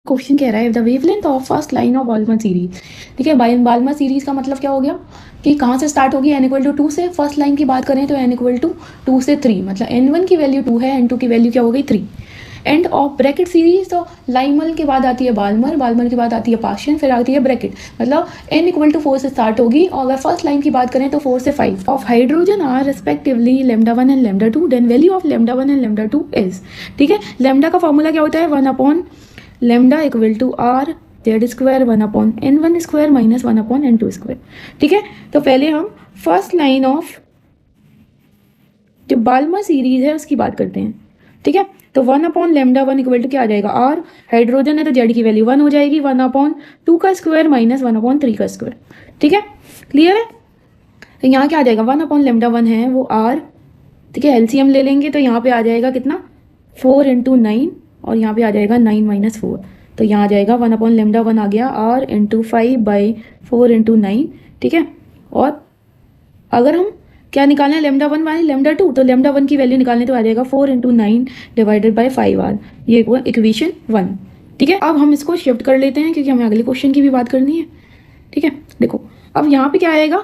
Question कह रहा है the wavelength of first line of Balmer series. ठीक है, बाल्मर सीरीज का मतलब क्या हो गया कि कहाँ से स्टार्ट होगी, n=2 से। फर्स्ट लाइन की बात करें तो n=2 से 3, मतलब n1 की वैल्यू 2 है, n2 की वैल्यू क्या हो गई 3। एंड ऑफ ब्रैकेट सीरीज तो लाइमल के बाद आती है बाल्मर, बाल्मर के बाद आती है पाशियन, फिर आती है ब्रैकेट, मतलब n=4 से स्टार्ट होगी। और अगर फर्स्ट लाइन की बात करें तो 4 से 5 of hydrogen are respectively λ1 and λ2, then value of λ1 and λ2 is. ठीक है, लैम्डा का फॉर्मूला क्या होता है, 1/λ = r z² 1/n1² minus 1/n2²। ठीक है, तो पहले हम फर्स्ट लाइन ऑफ जो बाल्मर सीरीज है उसकी बात करते हैं। ठीक है, तो 1/λ1 = क्या आ जाएगा, r, हाइड्रोजन है तो z की वैल्यू 1 हो जाएगी, 1/2² माइनस 1/3²। ठीक है, क्लियर है। तो यहाँ क्या आ जाएगा, 1/λ1 है वो r। ठीक है, एलसीएम ले लेंगे तो यहाँ पे आ जाएगा कितना, 4 × 9, और यहाँ पे आ जाएगा 9 - 4, तो यहाँ आ जाएगा 1/λ1 आ गया r × 5/4 × 9। ठीक है, और अगर हम क्या निकालना है, λ1 माने λ2, तो λ1 की वैल्यू निकालने तो आ जाएगा 4 × 9 / 5r, ये हुआ इक्वेशन 1। ठीक है, अब हम इसको शिफ्ट कर लेते हैं क्योंकि हमें अगले क्वेश्चन की भी बात करनी है। ठीक है, देखो अब यहाँ पे क्या आएगा,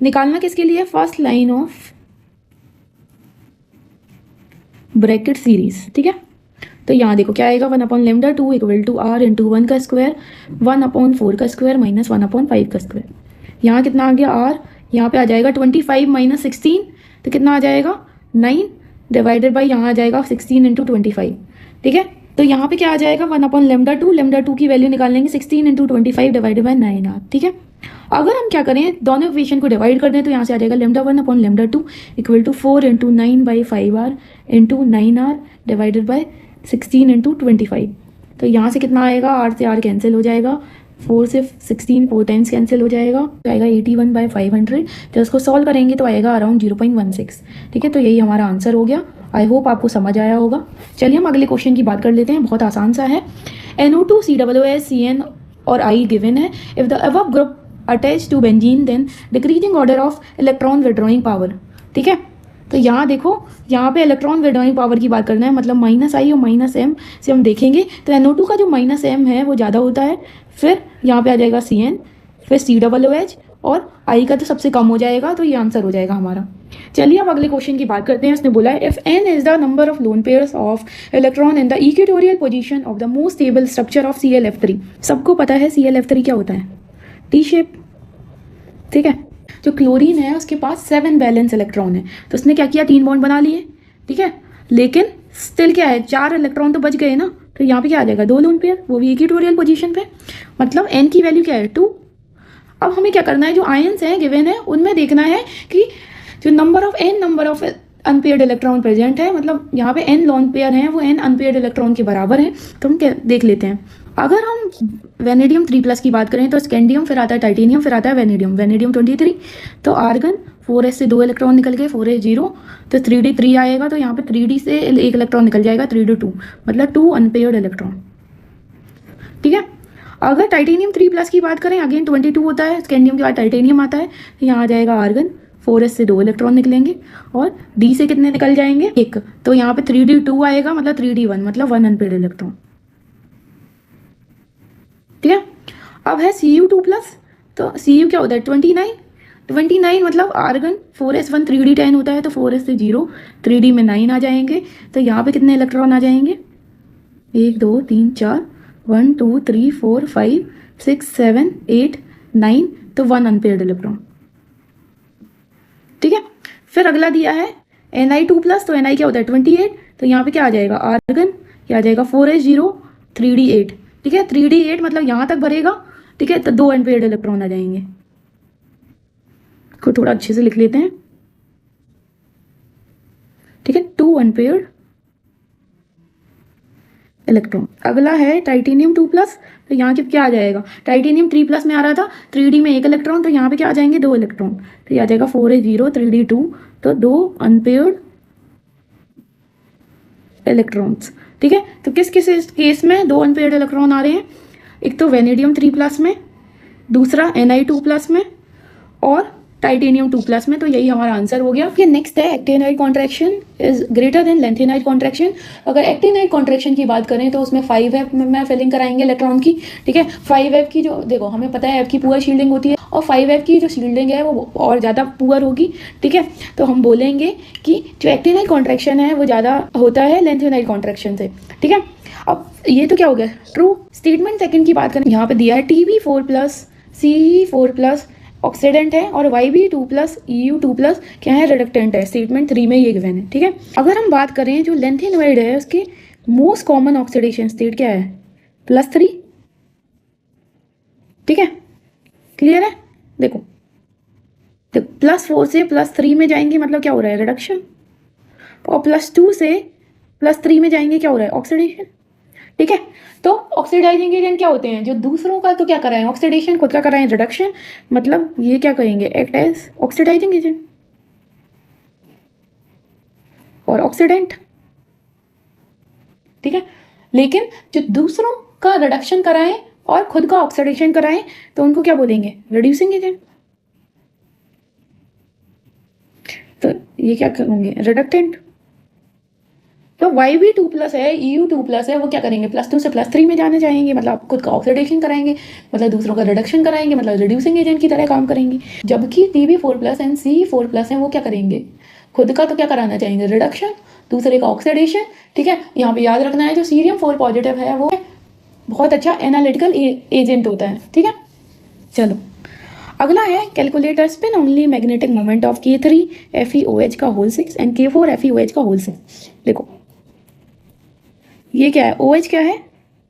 निकालना किसके लिए, first line of Brackett series. ठीक है, तो यहाँ देखो क्या आएगा, 1/λ2 = r × 1² 1/4² माइनस 1/5²। यहाँ कितना आ गया r, यहाँ पे आ जाएगा 25 - 16, तो कितना आ जाएगा 9 डिवाइडेड बाई यहाँ आ जाएगा 16 × 25। ठीक है, तो यहाँ पे क्या आ जाएगा 1/λ2, λ2 की वैल्यू निकाल लेंगे 16 × 25 डिवाइडेड बाई 9r। ठीक है, अगर हम क्या करें, दोनों इक्वेशन को डिवाइड कर दें तो यहाँ से आ जाएगा λ1/λ2 = 4 × 9/5r × 9r डिवाइडेड बाई 16 × 25। तो यहाँ से कितना आएगा, r से r कैंसिल हो जाएगा, 4 से 16 4 टाइम्स कैंसिल हो जाएगा, तो आएगा 81/500। जब इसको सॉल्व करेंगे तो आएगा अराउंड 0.16। ठीक है, तो यही हमारा आंसर हो गया। आई होप आपको समझ आया होगा। चलिए हम अगले क्वेश्चन की बात कर लेते हैं, बहुत आसान सा है। NO2 COOH CN और I गिवन है। If the above group attach to benzene then decreasing order of electron withdrawing power. ठीक है, तो यहाँ देखो, यहाँ पे इलेक्ट्रॉन विड्रॉइंग पावर की बात करना है, मतलब -I और -m से हम देखेंगे तो NO2 का जो -m है वो ज़्यादा होता है, फिर यहाँ पे आ जाएगा CN, फिर COOH, और I का तो सबसे कम हो जाएगा, तो ये आंसर हो जाएगा हमारा। चलिए अब अगले क्वेश्चन की बात करते हैं। उसने बोला है if n is the number of lone pairs of electron in the equatorial position of the most stable structure of ClF3। सबको पता है ClF3 क्या होता है, टी शेप। ठीक है, जो क्लोरीन है उसके पास 7 वैलेंस इलेक्ट्रॉन है, तो उसने क्या किया, 3 बॉन्ड बना लिए। ठीक है, लेकिन स्टिल क्या है, 4 इलेक्ट्रॉन तो बच गए ना, तो यहाँ पे क्या आ जाएगा, 2 लोन पेयर, वो भी इक्वेटोरियल पोजीशन पे, मतलब n की वैल्यू क्या है 2। अब हमें क्या करना है, जो आयंस हैं गिवन है उनमें देखना है कि जो number of unpaired electron present है, मतलब यहाँ पे n लोन पेयर हैं वो n अनपेयर्ड इलेक्ट्रॉन के बराबर हैं। तो हम क्या देख लेते हैं, अगर हम वेनेडियम 3+ की बात करें तो स्कैंडियम, फिर आता है टाइटेनियम, फिर आता है वेनेडियम 23, तो आर्गन 4s से 2 इलेक्ट्रॉन निकल गए, 4s 0, तो 3d 3 आएगा, तो यहाँ पे 3d से 1 इलेक्ट्रॉन निकल जाएगा, 3d 2, मतलब 2 अनपेयर्ड इलेक्ट्रॉन। ठीक है, अगर टाइटेनियम 3+ की बात करें, अगेन 22 होता है, स्कैंडियम के बाद टाइटेनियम आता है, तो यहाँ आ जाएगा आर्गन 4s से 2 इलेक्ट्रॉन निकलेंगे, और d से कितने निकल जाएंगे 1, तो यहाँ पे 3d 2 आएगा, मतलब 3d 1, मतलब 1 अनपेयर्ड इलेक्ट्रॉन। ठीक है, अब है Cu2+, तो Cu क्या होता है 29 मतलब आर्गन 4s1 3d 10 होता है, तो 4s से 0, 3d में 9 आ जाएंगे, तो यहाँ पे कितने इलेक्ट्रॉन आ जाएंगे, 1 2 3 4, 1 2 3 4 5 6 7 8 9, तो 1 अनपेयर्ड इलेक्ट्रॉन। ठीक है, फिर अगला दिया है Ni2+, तो Ni क्या होता है 28, तो यहाँ पे क्या आ जाएगा, आर्गन क्या आ जाएगा 4s 0 3d 8। ठीक है, 3d 8 मतलब यहाँ तक भरेगा। ठीक है, तो 2 अनपेयर्ड इलेक्ट्रॉन आ जाएंगे, को थोड़ा अच्छे से लिख लेते हैं। ठीक है, 2 अनपेयर्ड इलेक्ट्रॉन। अगला है टाइटेनियम 2+, तो यहाँ क्या आ जाएगा, टाइटेनियम 3+ में आ रहा था 3d में 1 इलेक्ट्रॉन, तो यहाँ पे क्या आ जाएंगे 2 इलेक्ट्रॉन, तो ये आ जाएगा 4s 0 3d 2, तो 2 अनपेयर्ड इलेक्ट्रॉन्स। ठीक है, तो किस किस केस में 2 अनपेयर्ड इलेक्ट्रॉन आ रहे हैं, एक तो वेनेडियम 3+ में, दूसरा Ni2+ में, और टाइटेनियम 2+ में। तो यही हमारा आंसर हो गया। ये नेक्स्ट है actinide contraction is greater than lanthanide contraction. अगर एक्टिनाइड कॉन्ट्रैक्शन की बात करें तो उसमें 5F में फिलिंग कराएंगे इलेक्ट्रॉन की, ठीक है। 5F की जो देखो हमें पता है F की पुअर शील्डिंग होती है और 5F की जो शील्डिंग है वो और ज़्यादा पुअर होगी, ठीक है। तो हम बोलेंगे कि जो एक्टिनाइड कॉन्ट्रैक्शन है वो ज़्यादा होता है लेंथेनाइड कॉन्ट्रैक्शन से, ठीक है। अब ये तो क्या हो गया ट्रू। स्टेटमेंट सेकंड की बात करें, यहाँ पे दिया है Tb4+ Ce4+ ऑक्सीडेंट है और Yb2+ Eu2+ क्या है रिडक्टेंट है। स्टेटमेंट 3 में ये गिवन है, ठीक है। अगर हम बात करें जो लेंथेनॉइड है उसके मोस्ट कॉमन ऑक्सीडेशन स्टेट क्या है +3, ठीक है। क्लियर है। देखो तो +4 से +3 में जाएंगे मतलब क्या हो रहा है रिडक्शन, और +2 से +3 में जाएंगे क्या हो रहा है ऑक्सीडेशन, ठीक है। तो ऑक्सीडाइजिंग एजेंट क्या होते हैं जो दूसरों का तो क्या कराएं ऑक्सीडेशन, खुद का कराएं रिडक्शन, मतलब ये क्या कहेंगे एक्ट एज ऑक्सीडाइजिंग एजेंट और ऑक्सीडेंट, ठीक है। लेकिन जो दूसरों का रिडक्शन कराएं और खुद का ऑक्सीडेशन कराएं तो उनको क्या बोलेंगे रिड्यूसिंग एजेंट। तो ये क्या करेंगे रिडक्टेंट। तो Yb2+ है Eu2+ है वो क्या करेंगे +2 से +3 में जाने जाएंगे, मतलब खुद का ऑक्सीडेशन कराएंगे, मतलब दूसरों का रिडक्शन कराएंगे, मतलब रिड्यूसिंग एजेंट की तरह काम करेंगे। जबकि Tb4+ एंड Ce4+ है वो क्या करेंगे खुद का तो क्या कराना चाहेंगे रिडक्शन, दूसरे का ऑक्सीडेशन, ठीक है। यहाँ पे याद रखना है जो सीरियम 4 पॉजिटिव है वो बहुत अच्छा एनालिटिकल एजेंट होता है, ठीक है। चलो अगला है calculator spin only magnetic moment of K3 FeOH का होल 6 एंड K4 FeOH का होल 6। देखो ये क्या है OH क्या है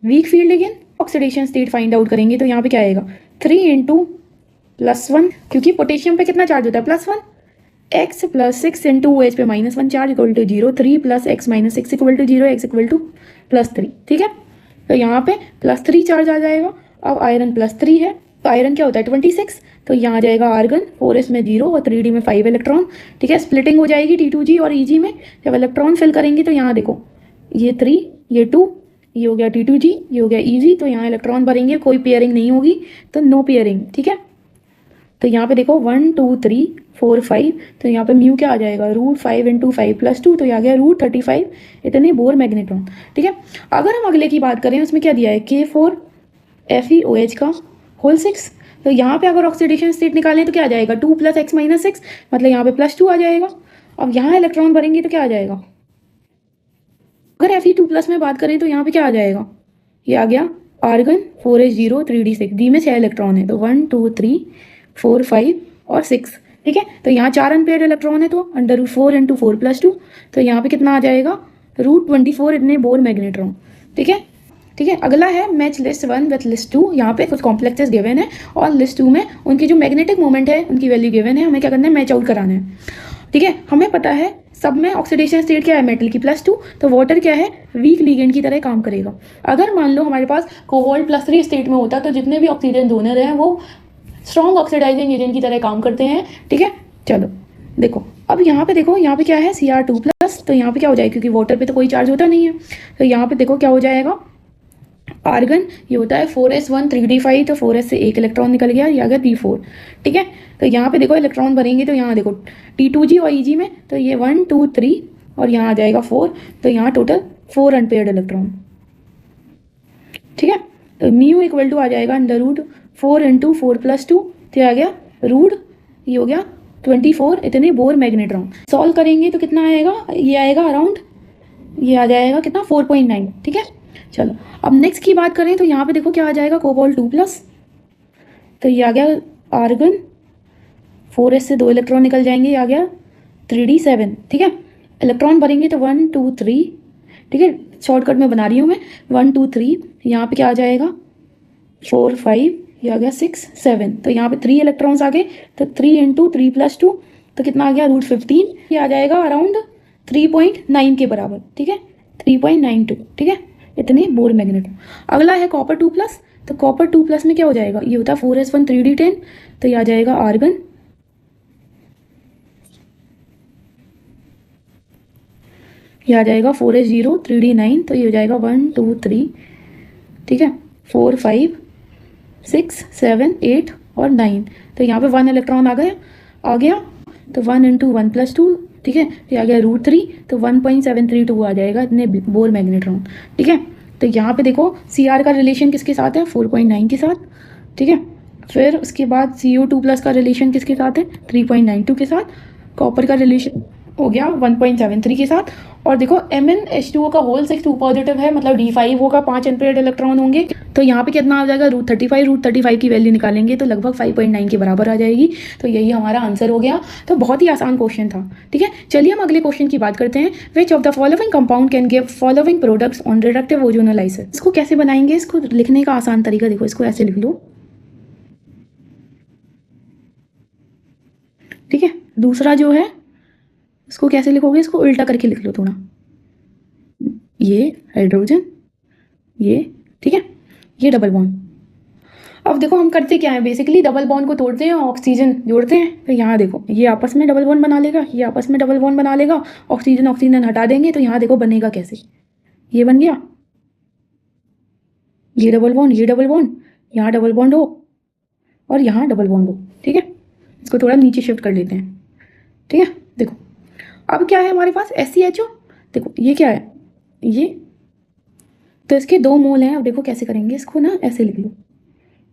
weak field again, oxidation state find out करेंगे तो यहाँ पे क्या आएगा 3 × +1, क्योंकि पोटेशियम पे कितना चार्ज होता है +1, x + 6 × OH पे -1 charge equal to 0, 3 + x - 6 equal to 0, x equal to +3, ठीक है। तो यहाँ पे +3 चार्ज आ जाएगा। अब आयरन +3 है तो आयरन क्या होता है 26, तो यहाँ आ जाएगा आर्गन 4s में 0 और 3d में 5 इलेक्ट्रॉन, ठीक है। स्प्लिटिंग हो जाएगी T2g और Eg में, जब इलेक्ट्रॉन फिल करेंगे तो यहाँ देखो ये 3 ये 2 ये हो गया T2g ये हो गया Eg, तो यहाँ इलेक्ट्रॉन भरेंगे कोई पेयरिंग नहीं होगी तो नो पेयरिंग, ठीक है। तो यहाँ पे देखो 1 2 3 4 5, तो यहाँ पे म्यू क्या आ जाएगा √5 × 5 + 2, तो यहाँ गया √35 इतने बोर मैग्नेट्रॉन, ठीक है। अगर हम अगले की बात करें उसमें क्या दिया है K4 FeOH का होल 6, तो यहाँ पे अगर ऑक्सीडेशन स्टेट निकालें तो क्या आ जाएगा 2 + x - 6, मतलब यहाँ पे +2 आ जाएगा। अब यहाँ इलेक्ट्रॉन भरेंगे तो क्या आ जाएगा, अगर Fe2+ में बात करें तो यहाँ पे क्या आ जाएगा ये आ गया आर्गन 4s0 3d6, डी में 6 इलेक्ट्रॉन है तो 1 2 3 4 5 और 6, ठीक है। तो यहाँ 4 अनपेयर्ड इलेक्ट्रॉन है तो √4 × 4 + 2, तो यहाँ पे कितना आ जाएगा √24 इतने बोर मैग्नेट्रॉन, ठीक है। ठीक है अगला है मैच लिस्ट 1 विथ लिस्ट 2। यहाँ पे कुछ कॉम्प्लेक्सेस गिवन है और लिस्ट 2 में उनकी जो मैग्नेटिक मोमेंट है उनकी वैल्यू गिवन है, हमें क्या करना है मैच आउट कराना है, ठीक है। हमें पता है सब में ऑक्सीडेशन स्टेट क्या है मेटल की +2, तो वाटर क्या है वीक लिगेंड की तरह काम करेगा। अगर मान लो हमारे पास कोबाल्ट +3 स्टेट में होता तो जितने भी ऑक्सीजन डोनर हैं वो स्ट्रॉन्ग ऑक्सीडाइजिंग एजेंट की तरह काम करते हैं, ठीक है। चलो देखो अब यहाँ पे देखो यहाँ पे क्या है Cr2+, तो यहाँ पे क्या हो जाएगा क्योंकि वाटर पे तो कोई चार्ज होता नहीं है, तो यहाँ पे देखो क्या हो जाएगा आर्गन ये होता है 4s1 3d5, तो 4s से एक इलेक्ट्रॉन निकल गया, ये आ गया p4, ठीक है। तो यहाँ पे देखो इलेक्ट्रॉन भरेंगे तो यहाँ देखो T2g और Eg में तो ये 1 2 3 और यहाँ आ जाएगा 4, तो यहाँ टोटल 4 अनपेयर्ड इलेक्ट्रॉन, ठीक है। तो म्यू इक्वल टू आ जाएगा √4 × 4 + 2, तो आ गया रूट ये हो गया 24 इतने बोर मैग्नेट्रॉन। सॉल्व करेंगे तो कितना आएगा ये आएगा अराउंड ये आ जाएगा कितना 4.9, ठीक है। चलो अब नेक्स्ट की बात करें तो यहाँ पे देखो क्या आ जाएगा कोबाल्ट 2+, तो ये आ गया आर्गन 4s से 2 इलेक्ट्रॉन निकल जाएंगे, ये आ गया 3d7, ठीक है। इलेक्ट्रॉन भरेंगे तो 1 2 3, ठीक है शॉर्टकट में बना रही हूँ मैं 1 2 3, यहाँ पे क्या आ जाएगा 4 5, ये आ गया 6 7, तो यहाँ पे 3 इलेक्ट्रॉन्स आ गए, तो 3 × 3 + 2 तो कितना आ गया √15, ये आ जाएगा अराउंड 3.9 के बराबर, ठीक है 3.92, ठीक है इतने बोर मैग्नेट। अगला है कॉपर 2+, तो कॉपर 2+ में क्या हो जाएगा ये होता है 4s1 3d10, तो ये आ जाएगा आर्गन ये आ जाएगा 4s0 3d9, तो ये हो जाएगा 1 2 3, ठीक है 4 5 6 7 8 और 9, तो यहाँ पे 1 इलेक्ट्रॉन आ गया। आ गया, तो 1 इंटू 1+2, ठीक है, फिर आ गया √3, तो 1.732 आ जाएगा इतने बोर मैग्नेट्रॉन, ठीक है। तो यहाँ पे देखो Cr का रिलेशन किसके साथ है, 4.9 के साथ, ठीक है। फिर उसके बाद CO2+ का रिलेशन किसके साथ है, 3.92 के साथ। कॉपर का रिलेशन हो गया 1.73 के साथ। और देखो MnH2O का होल 6 2 पॉजिटिव है, मतलब D5 होगा, 5 अनपेयर्ड इलेक्ट्रॉन होंगे। तो यहाँ पे कितना आ जाएगा, √35 की वैल्यू निकालेंगे तो लगभग 5.9 के बराबर आ जाएगी। तो यही हमारा आंसर हो गया। तो बहुत ही आसान क्वेश्चन था, ठीक है। चलिए हम अगले क्वेश्चन की बात करते हैं। Which of the following compound can give following products on reductive ozonolysis. इसको कैसे बनाएंगे, इसको लिखने का आसान तरीका देखो, इसको ऐसे लिख लो, ठीक है। दूसरा जो है इसको कैसे लिखोगे, इसको उल्टा करके लिख लो थोड़ा, ये हाइड्रोजन, ये, ठीक है, ये डबल बॉन्ड। अब देखो हम करते क्या है, बेसिकली डबल बॉन्ड को तोड़ते हैं, ऑक्सीजन जोड़ते हैं। तो यहाँ देखो ये आपस में डबल बॉन्ड बना लेगा, ये आपस में डबल बॉन्ड बना लेगा, ऑक्सीजन ऑक्सीजन हटा देंगे। तो यहाँ देखो बनेगा कैसे, ये बन गया, ये डबल बॉन्ड, ये डबल बॉन्ड, यहाँ डबल बॉन्ड हो और यहाँ डबल बॉन्ड हो, ठीक है। इसको थोड़ा नीचे शिफ्ट कर लेते हैं, ठीक है। देखो अब क्या है हमारे पास, SCHO। देखो ये क्या है, ये तो इसके 2 मोल हैं। अब देखो कैसे करेंगे, इसको ना ऐसे लिख लो,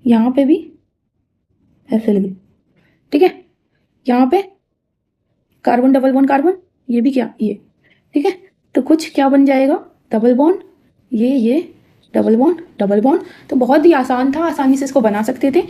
यहाँ पे भी ऐसे लिख लो, ठीक है। यहाँ पे कार्बन डबल बॉन्ड कार्बन, ये भी क्या, ये, ठीक है। तो कुछ क्या बन जाएगा, डबल बॉन्ड, ये डबल बॉन्ड डबल बॉन्ड। तो बहुत ही आसान था, आसानी से इसको बना सकते थे।